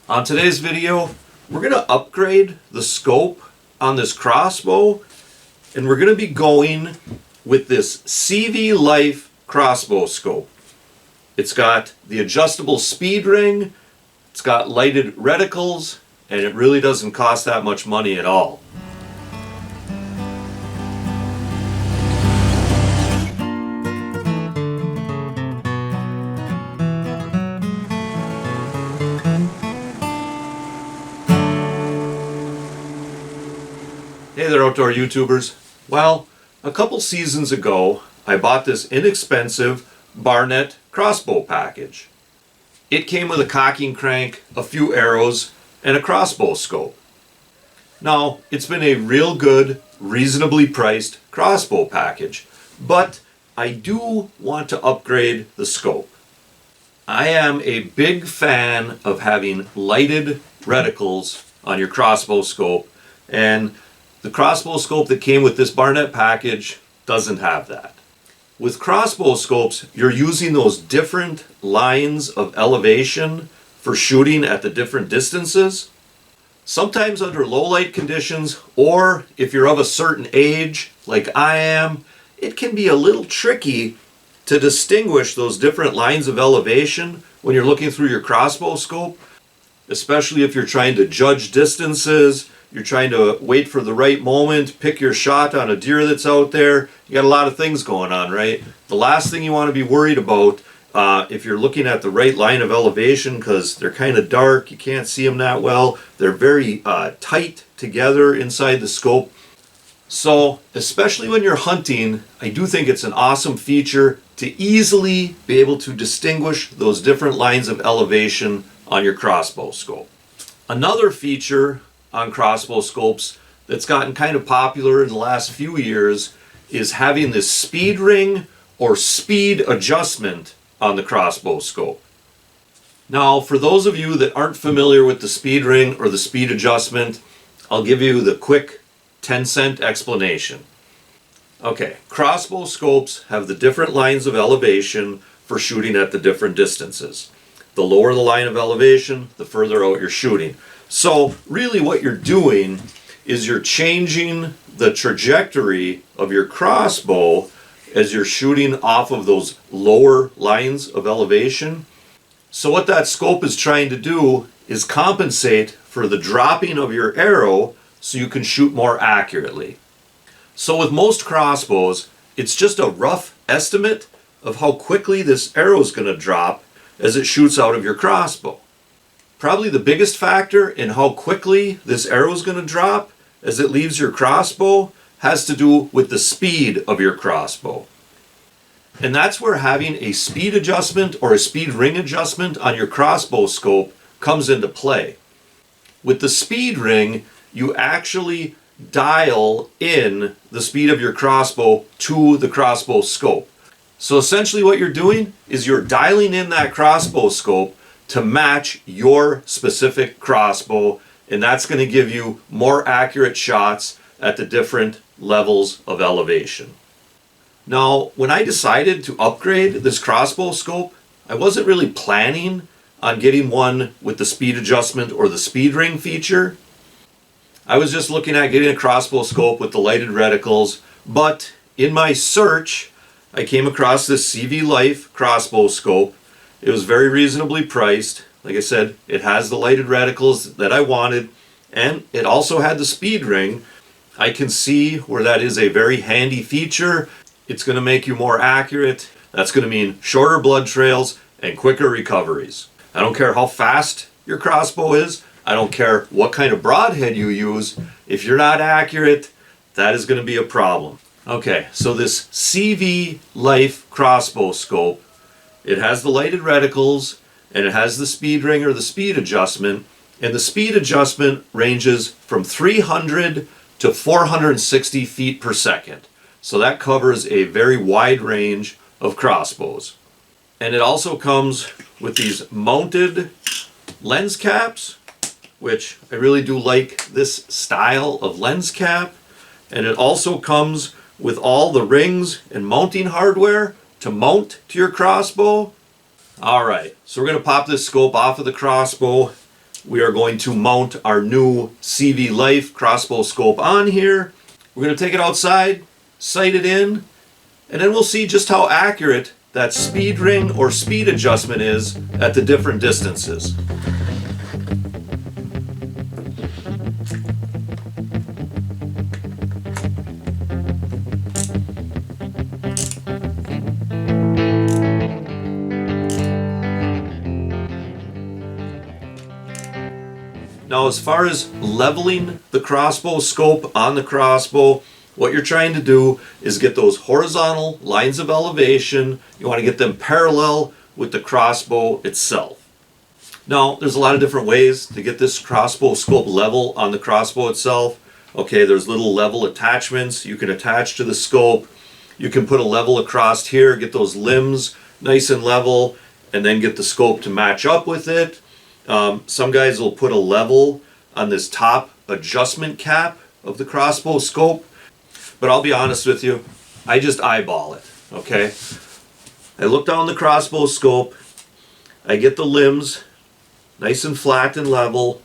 On today's video, we're going to upgrade the scope on this crossbow, and we're going to be going with this CV Life crossbow scope. It's got the adjustable speed ring, it's got lighted reticles, and it really doesn't cost that much money at all. Hey there, outdoor YouTubers. Well, a couple seasons ago, I bought this inexpensive Barnett crossbow package. It came with a cocking crank, a few arrows, and a crossbow scope. Now, it's been a real good, reasonably priced crossbow package, but I do want to upgrade the scope. I am a big fan of having lighted reticles on your crossbow scope, and the crossbow scope that came with this Barnett package doesn't have that. With crossbow scopes, you're using those different lines of elevation for shooting at the different distances. Sometimes under low light conditions, or if you're of a certain age, like I am, it can be a little tricky to distinguish those different lines of elevation when you're looking through your crossbow scope, especially if you're trying to judge distances. You're trying to wait for the right moment, pick your shot on a deer that's out there. You got a lot of things going on, right? The last thing you want to be worried about if you're looking at the right line of elevation, because they're kind of dark, you can't see them that well. They're very tight together inside the scope. So, especially when you're hunting, I do think it's an awesome feature to easily be able to distinguish those different lines of elevation on your crossbow scope. Another feature on crossbow scopes that's gotten kind of popular in the last few years is having this speed ring or speed adjustment on the crossbow scope. Now, for those of you that aren't familiar with the speed ring or the speed adjustment, I'll give you the quick 10-cent explanation. Okay, crossbow scopes have the different lines of elevation for shooting at the different distances. The lower the line of elevation, the further out you're shooting. So really what you're doing is you're changing the trajectory of your crossbow as you're shooting off of those lower lines of elevation. So what that scope is trying to do is compensate for the dropping of your arrow so you can shoot more accurately. So with most crossbows, it's just a rough estimate of how quickly this arrow is going to drop as it shoots out of your crossbow. Probably the biggest factor in how quickly this arrow is going to drop as it leaves your crossbow has to do with the speed of your crossbow. And that's where having a speed adjustment or a speed ring adjustment on your crossbow scope comes into play. With the speed ring, you actually dial in the speed of your crossbow to the crossbow scope. So essentially what you're doing is you're dialing in that crossbow scope to match your specific crossbow, and that's going to give you more accurate shots at the different levels of elevation. Now, when I decided to upgrade this crossbow scope, I wasn't really planning on getting one with the speed adjustment or the speed ring feature. I was just looking at getting a crossbow scope with the lighted reticles, but in my search, I came across this CV Life crossbow scope. It was very reasonably priced. Like I said, it has the lighted reticles that I wanted, and it also had the speed ring. I can see where that is a very handy feature. It's going to make you more accurate. That's going to mean shorter blood trails and quicker recoveries. I don't care how fast your crossbow is. I don't care what kind of broadhead you use. If you're not accurate, that is going to be a problem. Okay, so this CV Life crossbow scope, it has the lighted reticles, and it has the speed ring or the speed adjustment, and the speed adjustment ranges from 300 to 460 feet per second. So that covers a very wide range of crossbows. And it also comes with these mounted lens caps, which I really do like this style of lens cap. And it also comes with all the rings and mounting hardware to mount to your crossbow. Alright, so we're going to pop this scope off of the crossbow. we are going to mount our new CV Life crossbow scope on here. We're going to take it outside, sight it in, and then we'll see just how accurate that speed ring or speed adjustment is at the different distances. Now, as far as leveling the crossbow scope on the crossbow, what you're trying to do is get those horizontal lines of elevation. You want to get them parallel with the crossbow itself. Now, there's a lot of different ways to get this crossbow scope level on the crossbow itself. Okay, there's little level attachments you can attach to the scope. You can put a level across here, get those limbs nice and level, and then get the scope to match up with it. Some guys will put a level on this top adjustment cap of the crossbow scope, but I'll be honest with you, I just eyeball it, okay? I look down the crossbow scope, I get the limbs nice and flat and level,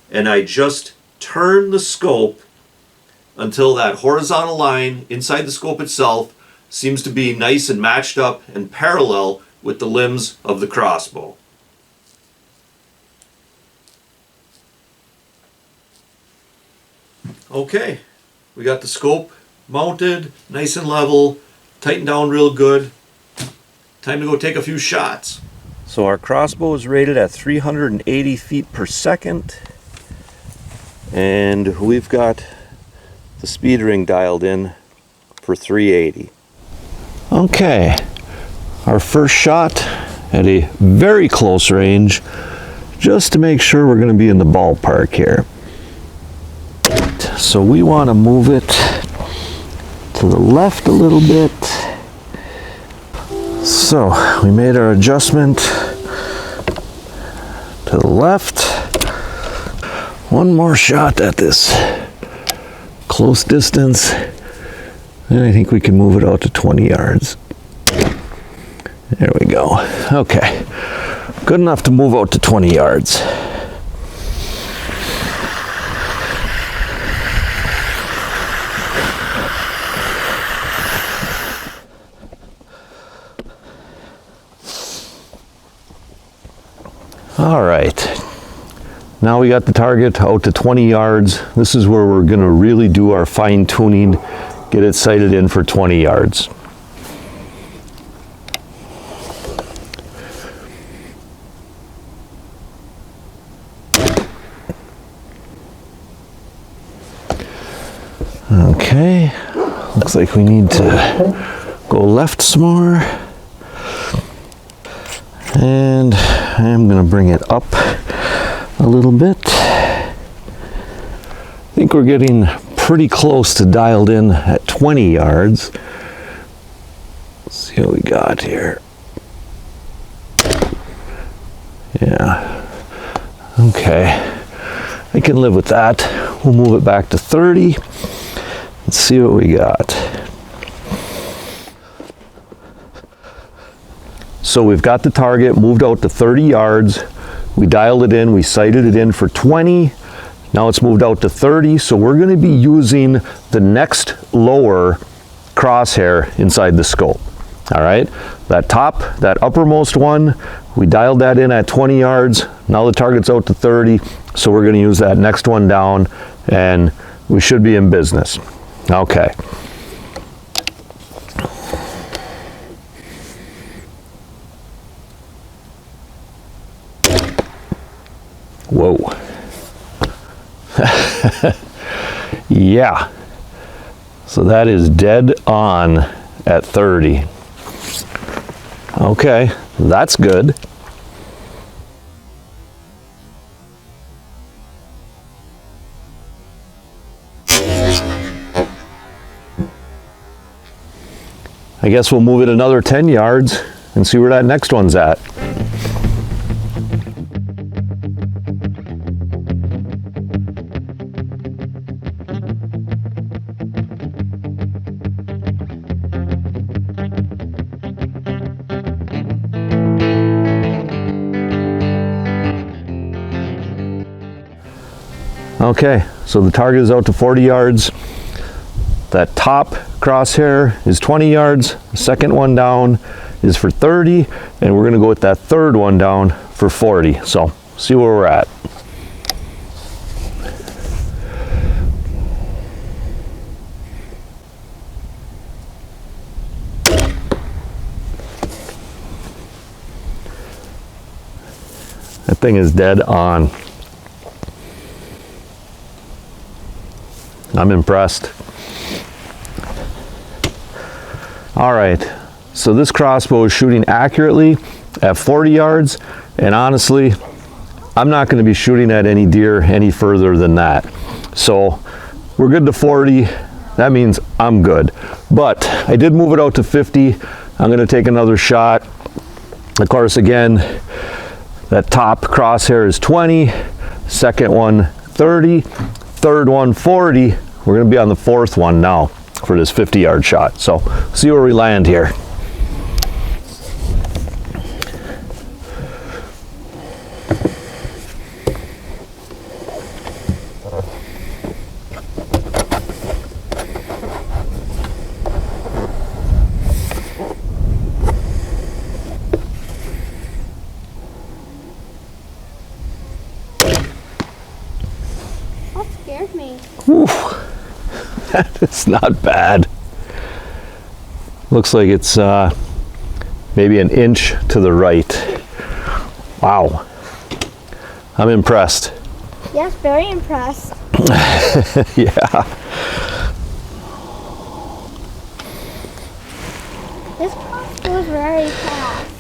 and I just turn the scope until that horizontal line inside the scope itself seems to be nice and matched up and parallel with the limbs of the crossbow. Okay, we got the scope mounted, nice and level, tightened down real good. Time to go take a few shots. So our crossbow is rated at 380 feet per second, and we've got the speed ring dialed in for 380. Okay, our first shot at a very close range, just to make sure we're going to be in the ballpark here. So we want to move it to the left a little bit. So we made our adjustment to the left. One more shot at this close distance, and I think we can move it out to 20 yards. There we go. Okay, good enough to move out to 20 yards. All right, now we got the target out to 20 yards. This is where we're going to really do our fine tuning, get it sighted in for 20 yards. Okay, looks like we need to go left some more. And I'm going to bring it up a little bit. I think we're getting pretty close to dialed in at 20 yards. Let's see what we got here. Yeah. Okay. I can live with that. We'll move it back to 30. Let's see what we got. So we've got the target moved out to 30 yards. We dialed it in, we sighted it in for 20. Now it's moved out to 30, so we're going to be using the next lower crosshair inside the scope. All right, that uppermost one, we dialed that in at 20 yards. Now the target's out to 30, so we're going to use that next one down, and we should be in business. Okay. Whoa. Yeah. So that is dead on at 30. Okay, that's good. I guess we'll move it another 10 yards and see where that next one's at. Okay, so the target is out to 40 yards. That top crosshair is 20 yards. The second one down is for 30, and we're gonna go with that third one down for 40. So see where we're at. That thing is dead on. I'm impressed. All right, so this crossbow is shooting accurately at 40 yards, and honestly, I'm not going to be shooting at any deer any further than that. So we're good to 40. That means I'm good. But I did move it out to 50. I'm going to take another shot. Of course, again, that top crosshair is 20, second one 30, third one 40. We're going to be on the fourth one now for this 50-yard shot. So see where we land here. That scared me. Whew. That is not bad. Looks like it's maybe an inch to the right. Wow. I'm impressed. Yes, very impressed. Yeah. This class goes very fast.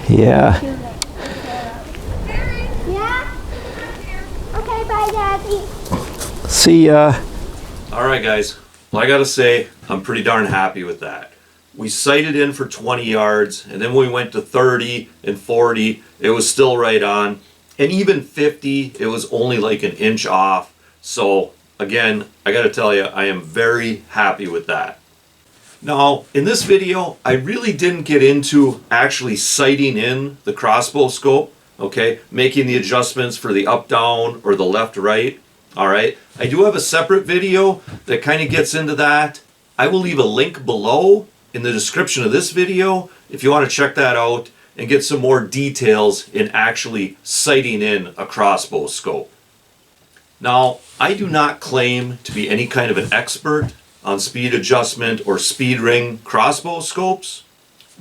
Yeah. Yeah? Okay, bye, Daddy. See ya. All right, guys. Well, I gotta say, I'm pretty darn happy with that. We sighted in for 20 yards, and then when we went to 30 and 40, it was still right on. And even 50, it was only like an inch off. So again, I gotta tell you, I am very happy with that. Now, in this video, I really didn't get into actually sighting in the crossbow scope, okay? Making the adjustments for the up, down, or the left, right, all right? I do have a separate video that kind of gets into that. I will leave a link below in the description of this video if you want to check that out and get some more details in actually sighting in a crossbow scope. Now, I do not claim to be any kind of an expert on speed adjustment or speed ring crossbow scopes,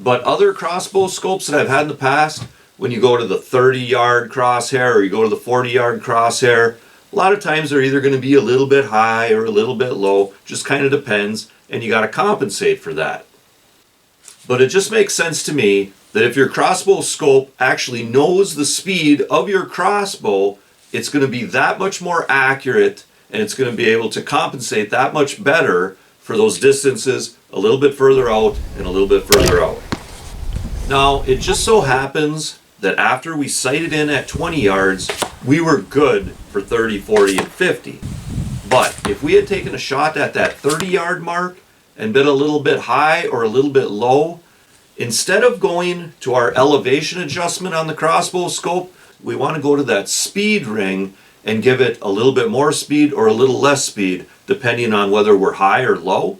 but other crossbow scopes that I've had in the past, when you go to the 30-yard crosshair or you go to the 40-yard crosshair, a lot of times they're either going to be a little bit high or a little bit low, just kind of depends, and you got to compensate for that. But it just makes sense to me that if your crossbow scope actually knows the speed of your crossbow, it's going to be that much more accurate, and it's going to be able to compensate that much better for those distances a little bit further out and a little bit further out. Now, it just so happens that after we sighted in at 20 yards, we were good for 30, 40, and 50. But if we had taken a shot at that 30-yard mark and been a little bit high or a little bit low, instead of going to our elevation adjustment on the crossbow scope, we want to go to that speed ring and give it a little bit more speed or a little less speed, depending on whether we're high or low.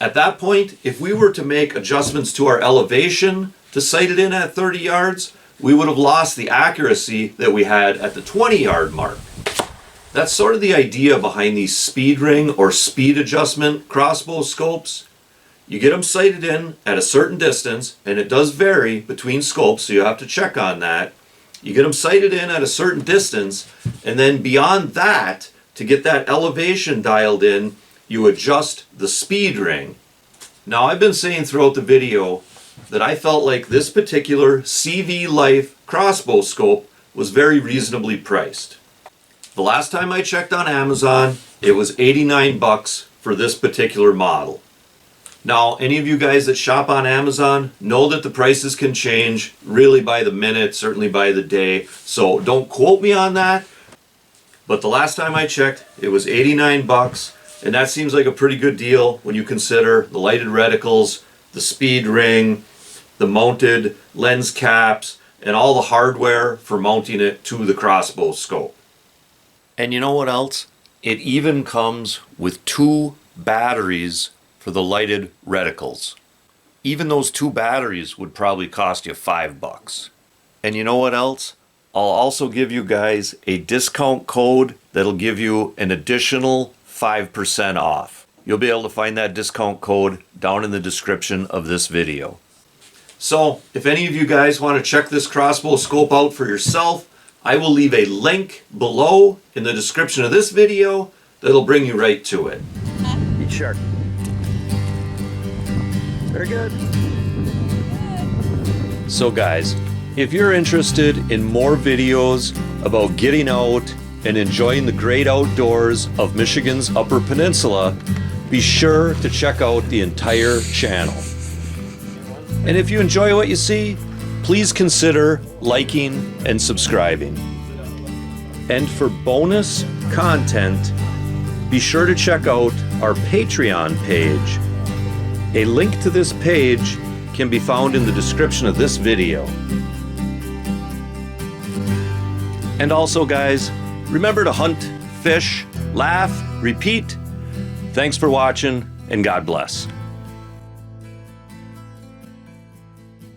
At that point, if we were to make adjustments to our elevation to sight it in at 30 yards, we would have lost the accuracy that we had at the 20-yard mark. That's sort of the idea behind these speed ring or speed adjustment crossbow scopes. You get them sighted in at a certain distance, and it does vary between scopes, so you have to check on that. You get them sighted in at a certain distance, and then beyond that, to get that elevation dialed in, you adjust the speed ring. Now, I've been saying throughout the video that I felt like this particular CV Life crossbow scope was very reasonably priced. The last time I checked on Amazon, it was 89 bucks for this particular model. Now, any of you guys that shop on Amazon know that the prices can change really by the minute, certainly by the day, so don't quote me on that. But the last time I checked, it was 89 bucks, and that seems like a pretty good deal when you consider the lighted reticles, the speed ring, the mounted lens caps, and all the hardware for mounting it to the crossbow scope. And you know what else? It even comes with 2 batteries for the lighted reticles. Even those 2 batteries would probably cost you $5. And you know what else? I'll also give you guys a discount code that'll give you an additional 5% off. You'll be able to find that discount code down in the description of this video. So, if any of you guys want to check this crossbow scope out for yourself, I will leave a link below in the description of this video that'll bring you right to it. Eat shark. Very good. So guys, if you're interested in more videos about getting out and enjoying the great outdoors of Michigan's Upper Peninsula, be sure to check out the entire channel. And if you enjoy what you see, please consider liking and subscribing. And for bonus content, be sure to check out our Patreon page. A link to this page can be found in the description of this video. And also guys, remember to hunt, fish, laugh, repeat. Thanks for watching, and God bless.